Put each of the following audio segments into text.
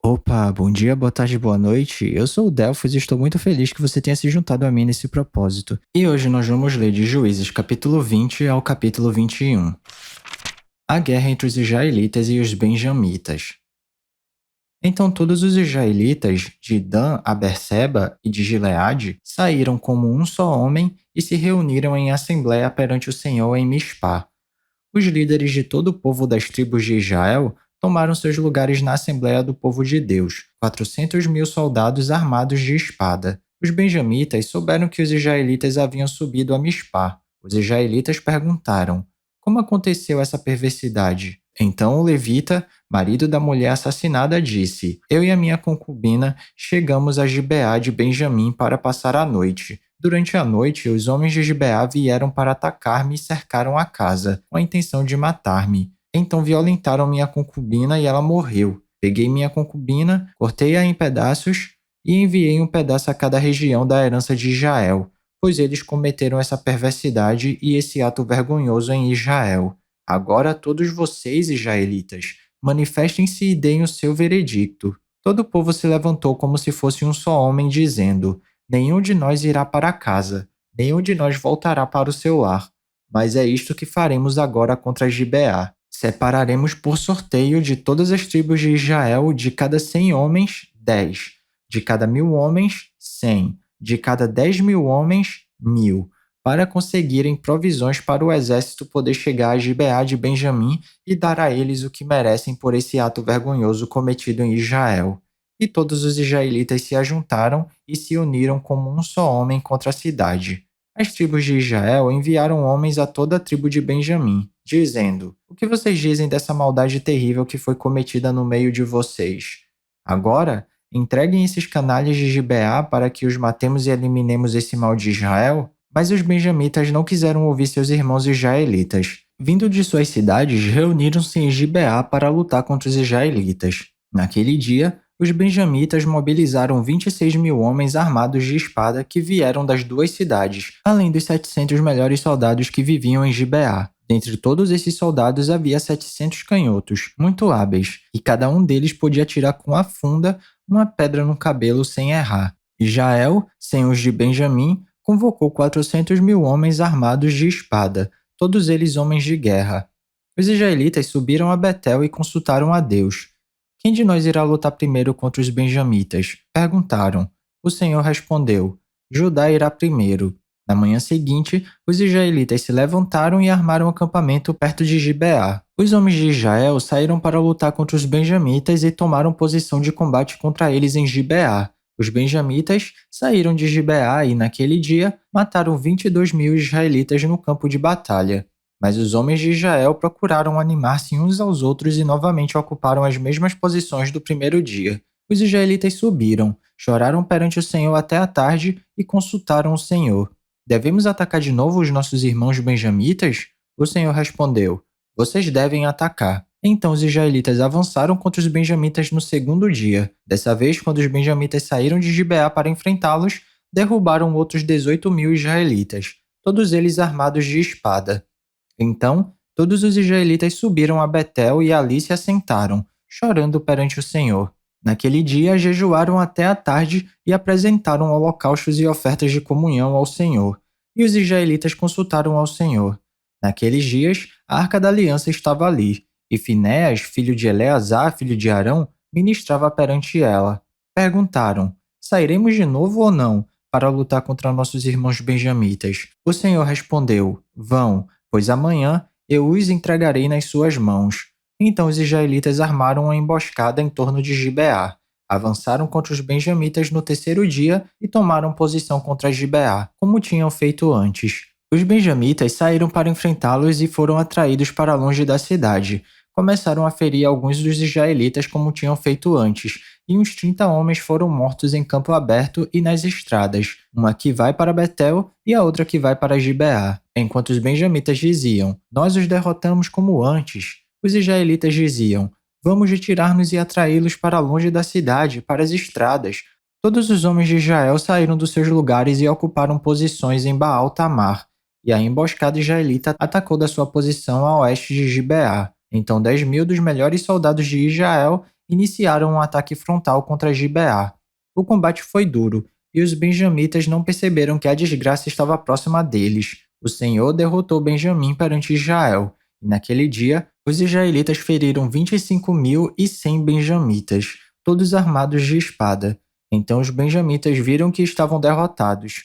Opa, bom dia, boa tarde, boa noite. Eu sou o Delfos e estou muito feliz que você tenha se juntado a mim nesse propósito. E hoje nós vamos ler de Juízes capítulo 20 ao capítulo 21. A guerra entre os israelitas e os benjamitas. Então todos os israelitas, de Dan a Berseba e de Gileade, saíram como um só homem e se reuniram em assembléia perante o Senhor em Mispá. Os líderes de todo o povo das tribos de Israel tomaram seus lugares na Assembleia do Povo de Deus, 400.000 soldados armados de espada. Os benjamitas souberam que os israelitas haviam subido a Mispá. Os israelitas perguntaram: como aconteceu essa perversidade? Então o levita, marido da mulher assassinada, disse: eu e a minha concubina chegamos a Gibeá de Benjamim para passar a noite. Durante a noite, os homens de Gibeá vieram para atacar-me e cercaram a casa, com a intenção de matar-me. Então violentaram minha concubina e ela morreu. Peguei minha concubina, cortei-a em pedaços e enviei um pedaço a cada região da herança de Israel, pois eles cometeram essa perversidade e esse ato vergonhoso em Israel. Agora todos vocês, israelitas, manifestem-se e deem o seu veredicto. Todo o povo se levantou como se fosse um só homem, dizendo: nenhum de nós irá para casa, nenhum de nós voltará para o seu lar. Mas é isto que faremos agora contra Gibeá. Separaremos por sorteio de todas as tribos de Israel, de cada 100 homens, 10; de cada 1.000 homens, 100; de cada 10.000 homens, 1.000, para conseguirem provisões para o exército poder chegar a Gibeá de Benjamim e dar a eles o que merecem por esse ato vergonhoso cometido em Israel. E todos os israelitas se ajuntaram e se uniram como um só homem contra a cidade. As tribos de Israel enviaram homens a toda a tribo de Benjamim, dizendo: o que vocês dizem dessa maldade terrível que foi cometida no meio de vocês? Agora, entreguem esses canalhas de Gibeá para que os matemos e eliminemos esse mal de Israel? Mas os benjamitas não quiseram ouvir seus irmãos israelitas. Vindo de suas cidades, reuniram-se em Gibeá para lutar contra os israelitas. Naquele dia, os benjamitas mobilizaram 26.000 homens armados de espada que vieram das duas cidades, além dos 700 melhores soldados que viviam em Gibeá. Dentre todos esses soldados havia 700 canhotos, muito hábeis, e cada um deles podia atirar com a funda uma pedra no cabelo sem errar. E Jael, sem os de Benjamim, convocou 400.000 homens armados de espada, todos eles homens de guerra. Os israelitas subiram a Betel e consultaram a Deus. Quem de nós irá lutar primeiro contra os benjamitas? Perguntaram. O Senhor respondeu: Judá irá primeiro. Na manhã seguinte, os israelitas se levantaram e armaram acampamento perto de Gibeá. Os homens de Israel saíram para lutar contra os benjamitas e tomaram posição de combate contra eles em Gibeá. Os benjamitas saíram de Gibeá e, naquele dia, mataram 22.000 israelitas no campo de batalha. Mas os homens de Israel procuraram animar-se uns aos outros e novamente ocuparam as mesmas posições do primeiro dia. Os israelitas subiram, choraram perante o Senhor até a tarde e consultaram o Senhor. Devemos atacar de novo os nossos irmãos benjamitas? O Senhor respondeu: vocês devem atacar. Então os israelitas avançaram contra os benjamitas no segundo dia. Dessa vez, quando os benjamitas saíram de Gibeá para enfrentá-los, derrubaram outros 18.000 israelitas, todos eles armados de espada. Então, todos os israelitas subiram a Betel e ali se assentaram, chorando perante o Senhor. Naquele dia, jejuaram até a tarde e apresentaram holocaustos e ofertas de comunhão ao Senhor. E os israelitas consultaram ao Senhor. Naqueles dias, a Arca da Aliança estava ali, e Finéas, filho de Eleazar, filho de Arão, ministrava perante ela. Perguntaram: sairemos de novo ou não, para lutar contra nossos irmãos benjamitas? O Senhor respondeu: vão, pois amanhã eu os entregarei nas suas mãos. Então os israelitas armaram uma emboscada em torno de Gibeá. Avançaram contra os benjamitas no terceiro dia e tomaram posição contra Gibeá, como tinham feito antes. Os benjamitas saíram para enfrentá-los e foram atraídos para longe da cidade. Começaram a ferir alguns dos israelitas como tinham feito antes, e uns 30 homens foram mortos em campo aberto e nas estradas, uma que vai para Betel e a outra que vai para Gibeá. Enquanto os benjamitas diziam: nós os derrotamos como antes, os israelitas diziam: vamos retirar-nos e atraí-los para longe da cidade, para as estradas. Todos os homens de Israel saíram dos seus lugares e ocuparam posições em Baal-Tamar, e a emboscada israelita atacou da sua posição a oeste de Gibeá. Então 10.000 dos melhores soldados de Israel iniciaram um ataque frontal contra Gibeá. O combate foi duro, e os benjamitas não perceberam que a desgraça estava próxima deles. O Senhor derrotou Benjamim perante Israel, e naquele dia, os israelitas feriram 25.100 benjamitas, todos armados de espada. Então os benjamitas viram que estavam derrotados.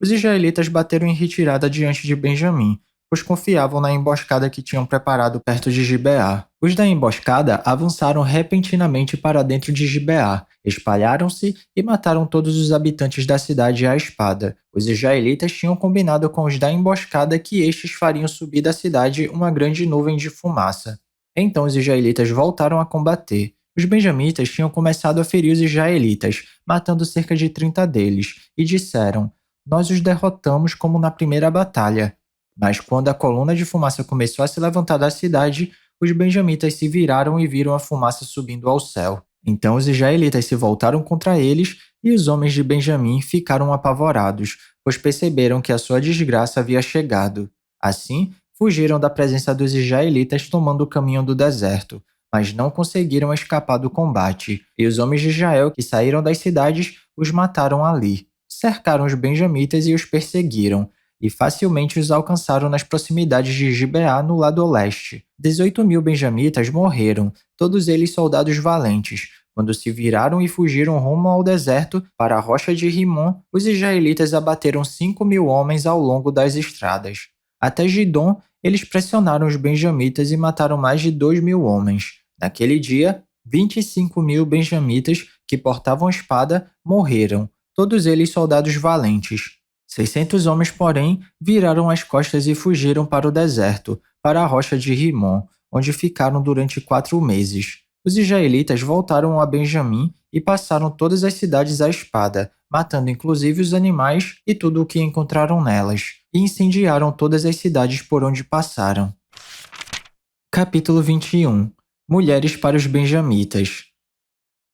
Os israelitas bateram em retirada diante de Benjamim, pois confiavam na emboscada que tinham preparado perto de Gibeá. Os da emboscada avançaram repentinamente para dentro de Gibeá, espalharam-se e mataram todos os habitantes da cidade à espada. Os israelitas tinham combinado com os da emboscada que estes fariam subir da cidade uma grande nuvem de fumaça. Então os israelitas voltaram a combater. Os benjamitas tinham começado a ferir os israelitas, matando cerca de 30 deles, e disseram: "Nós os derrotamos como na primeira batalha." Mas quando a coluna de fumaça começou a se levantar da cidade, os benjamitas se viraram e viram a fumaça subindo ao céu. Então os israelitas se voltaram contra eles e os homens de Benjamim ficaram apavorados, pois perceberam que a sua desgraça havia chegado. Assim, fugiram da presença dos israelitas tomando o caminho do deserto, mas não conseguiram escapar do combate, e os homens de Israel que saíram das cidades os mataram ali. Cercaram os benjamitas e os perseguiram, e facilmente os alcançaram nas proximidades de Gibeá, no lado leste. 18.000 benjamitas morreram, todos eles soldados valentes. Quando se viraram e fugiram rumo ao deserto, para a rocha de Rimon, os israelitas abateram 5.000 homens ao longo das estradas. Até Gidom, eles pressionaram os benjamitas e mataram mais de 2.000 homens. Naquele dia, 25.000 benjamitas que portavam espada morreram, todos eles soldados valentes. 600 homens, porém, viraram as costas e fugiram para o deserto, para a rocha de Rimon, onde ficaram durante 4 meses. Os israelitas voltaram a Benjamim e passaram todas as cidades à espada, matando inclusive os animais e tudo o que encontraram nelas, e incendiaram todas as cidades por onde passaram. Capítulo 21. Mulheres para os benjamitas.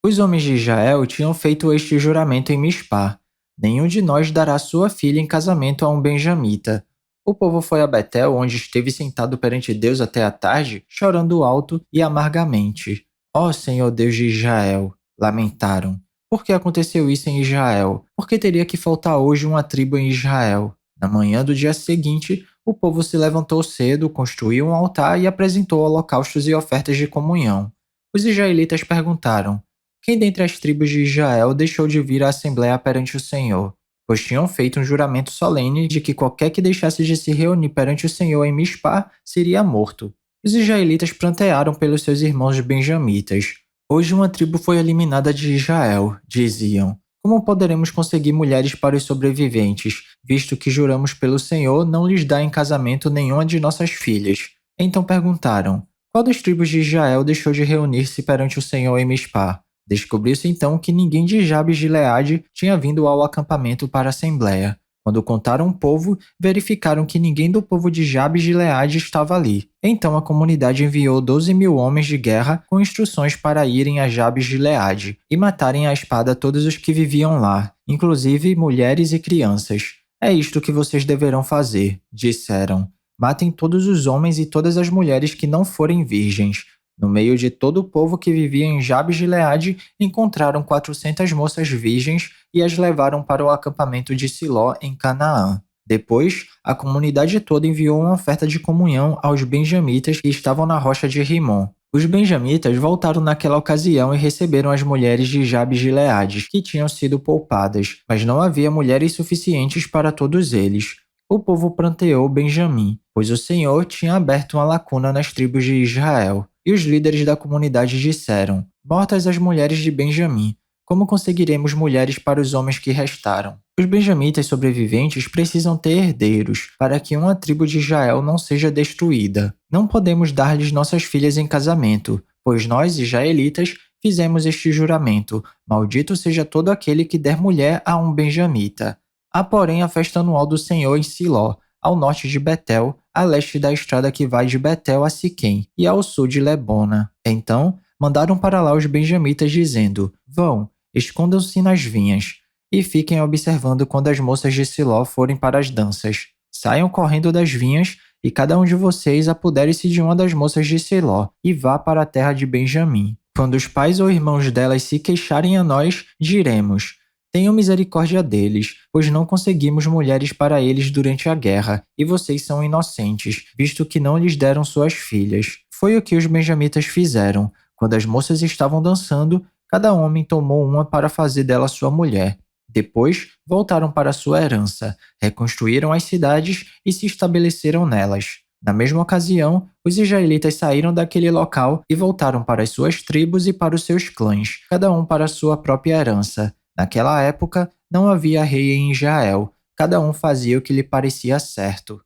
Os homens de Israel tinham feito este juramento em Mispá: "Nenhum de nós dará sua filha em casamento a um benjamita." O povo foi a Betel, onde esteve sentado perante Deus até a tarde, chorando alto e amargamente. "Ó Senhor Deus de Israel!" lamentaram. "Por que aconteceu isso em Israel? Por que teria que faltar hoje uma tribo em Israel?" Na manhã do dia seguinte, o povo se levantou cedo, construiu um altar e apresentou holocaustos e ofertas de comunhão. Os israelitas perguntaram: "Quem dentre as tribos de Israel deixou de vir à assembleia perante o Senhor?" Pois tinham feito um juramento solene de que qualquer que deixasse de se reunir perante o Senhor em Mispá seria morto. Os israelitas prantearam pelos seus irmãos benjamitas. "Hoje uma tribo foi eliminada de Israel", diziam. "Como poderemos conseguir mulheres para os sobreviventes, visto que juramos pelo Senhor não lhes dar em casamento nenhuma de nossas filhas?" Então perguntaram: "Qual das tribos de Israel deixou de reunir-se perante o Senhor em Mispá?" Descobriu-se então que ninguém de Jabes de Gileade tinha vindo ao acampamento para a assembleia. Quando contaram o povo, verificaram que ninguém do povo de Jabes de Gileade estava ali. Então a comunidade enviou 12.000 homens de guerra com instruções para irem a Jabes de Gileade e matarem à espada todos os que viviam lá, inclusive mulheres e crianças. "É isto que vocês deverão fazer", disseram. "Matem todos os homens e todas as mulheres que não forem virgens." No meio de todo o povo que vivia em Jabes de Gileade, encontraram 400 moças virgens e as levaram para o acampamento de Siló, em Canaã. Depois, a comunidade toda enviou uma oferta de comunhão aos benjamitas que estavam na rocha de Rimon. Os benjamitas voltaram naquela ocasião e receberam as mulheres de Jabes de Gileade, que tinham sido poupadas, mas não havia mulheres suficientes para todos eles. O povo pranteou Benjamim, pois o Senhor tinha aberto uma lacuna nas tribos de Israel. E os líderes da comunidade disseram: "Mortas as mulheres de Benjamim, como conseguiremos mulheres para os homens que restaram?" Os benjamitas sobreviventes precisam ter herdeiros, para que uma tribo de Israel não seja destruída. Não podemos dar-lhes nossas filhas em casamento, pois nós, israelitas, fizemos este juramento: "Maldito seja todo aquele que der mulher a um benjamita." Há, porém, a festa anual do Senhor em Siló, ao norte de Betel, a leste da estrada que vai de Betel a Siquém, e ao sul de Lebona. Então, mandaram para lá os benjamitas, dizendo: "Vão, escondam-se nas vinhas, e fiquem observando quando as moças de Siló forem para as danças. Saiam correndo das vinhas, e cada um de vocês apodere-se de uma das moças de Siló, e vá para a terra de Benjamim. Quando os pais ou irmãos delas se queixarem a nós, diremos: Tenham misericórdia deles, pois não conseguimos mulheres para eles durante a guerra, e vocês são inocentes, visto que não lhes deram suas filhas. Foi o que os benjamitas fizeram. Quando as moças estavam dançando, cada homem tomou uma para fazer dela sua mulher. Depois, voltaram para sua herança, reconstruíram as cidades e se estabeleceram nelas. Na mesma ocasião, os israelitas saíram daquele local e voltaram para as suas tribos e para os seus clãs, cada um para a sua própria herança. Naquela época, não havia rei em Israel, cada um fazia o que lhe parecia certo.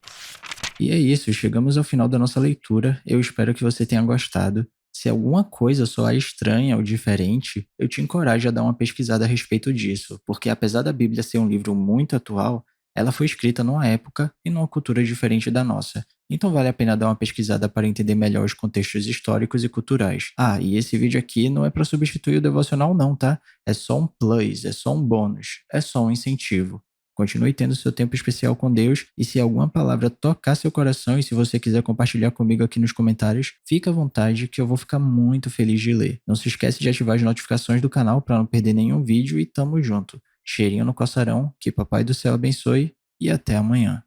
E é isso, chegamos ao final da nossa leitura. Eu espero que você tenha gostado. Se alguma coisa soar estranha ou diferente, eu te encorajo a dar uma pesquisada a respeito disso, porque apesar da Bíblia ser um livro muito atual, ela foi escrita numa época e numa cultura diferente da nossa. Então vale a pena dar uma pesquisada para entender melhor os contextos históricos e culturais. Ah, e esse vídeo aqui não é para substituir o devocional não, tá? É só um plus, é só um bônus, é só um incentivo. Continue tendo seu tempo especial com Deus e se alguma palavra tocar seu coração e se você quiser compartilhar comigo aqui nos comentários, fica à vontade que eu vou ficar muito feliz de ler. Não se esquece de ativar as notificações do canal para não perder nenhum vídeo e tamo junto. Cheirinho no coçarão, que Papai do Céu abençoe e até amanhã.